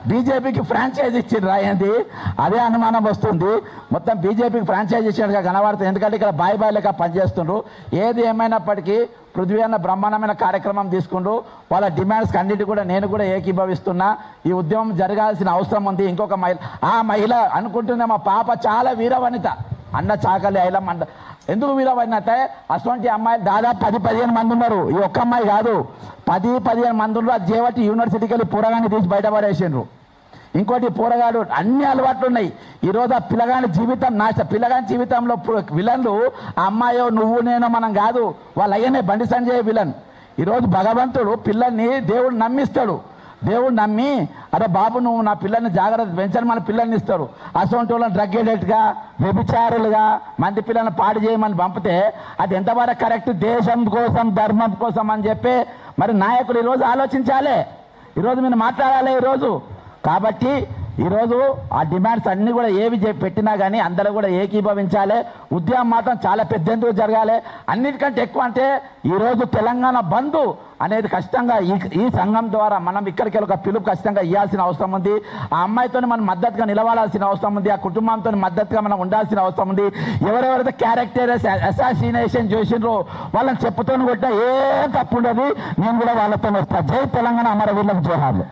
బీజేపీకి ఫ్రాంచైజ్ ఇచ్చిండ్రు అయింది అదే అనుమానం వస్తుంది. మొత్తం బీజేపీకి ఫ్రాంచైజ్ ఇచ్చినట్టుగా కనబడుతుంది. ఎందుకంటే ఇక్కడ బాయ్ లెక్క పనిచేస్తుండ్రు. ఏది ఏమైనప్పటికీ పృథ్వీ అన్న బ్రహ్మాండమైన కార్యక్రమం తీసుకుంటూ వాళ్ళ డిమాండ్స్కి అన్నిటి కూడా నేను కూడా ఏకీభవిస్తున్నా. ఈ ఉద్యమం జరగాల్సిన అవసరం ఉంది. ఇంకొక మహిళ ఆ మహిళ అనుకుంటున్నా మా పాప చాలా వీరవనిత అన్న చాకలి ఐలమ్మ అంట. ఎందుకు వీరవనితే అటువంటి అమ్మాయిలు దాదాపు 10-15 మంది ఉన్నారు. ఈ ఒక్క అమ్మాయి కాదు 10-15 మంది ఉన్నారు. అది చేయబట్టి యూనివర్సిటీకి వెళ్ళి పూరగాన్ని తీసి బయటపడేసిండ్రు. ఇంకోటి పూరగాడు అన్ని అలవాట్లు ఉన్నాయి. ఈరోజు ఆ పిల్లగాని జీవితం పిల్లగాని జీవితంలో విలన్లు ఆ అమ్మాయో నువ్వు నేను మనం కాదు, వాళ్ళు అయ్యనే బండి సంజయ్ విలన్. ఈరోజు భగవంతుడు పిల్లల్ని దేవుడు నమ్మిస్తాడు. దేవుడు నమ్మి అరే బాబు నువ్వు నా పిల్లల్ని జాగ్రత్త పెంచని మన పిల్లల్ని ఇస్తాడు. అసొంటి వాళ్ళని డ్రగ్ ఎడిక్ట్గా వ్యభిచారులుగా మంది పిల్లల్ని పాడు చేయమని పంపితే అది ఎంతవరకు కరెక్ట్? దేశం కోసం ధర్మం కోసం అని చెప్పి మరి నాయకులు ఈరోజు ఆలోచించాలి. ఈరోజు మీరు మాట్లాడాలి ఈరోజు. కాబట్టి ఈరోజు ఆ డిమాండ్స్ అన్నీ కూడా ఏవి పెట్టినా కానీ అందరూ కూడా ఏకీభవించాలి. ఉద్యమం మాత్రం చాలా పెద్ద ఎత్తున జరగాలి. అన్నిటికంటే ఎక్కువ అంటే ఈరోజు తెలంగాణ బంధు అనేది ఖచ్చితంగా ఈ సంఘం ద్వారా మనం ఇక్కడికి ఒక పిలుపు ఖచ్చితంగా ఇవ్వాల్సిన అవసరం ఉంది. ఆ అమ్మాయితో మనం మద్దతుగా నిలబడాల్సిన అవసరం ఉంది. ఆ కుటుంబంతో మద్దతుగా మనం ఉండాల్సిన అవసరం ఉంది. ఎవరెవరైతే క్యారెక్టర్ అసాసినేషన్ చేసిండ్రో వాళ్ళని చెప్పుతో కొట్టినా ఏం తప్పు ఉండదు. నేను కూడా వాళ్ళతో వస్తా. జై తెలంగాణ అమరవీరులకు జోహార్లు.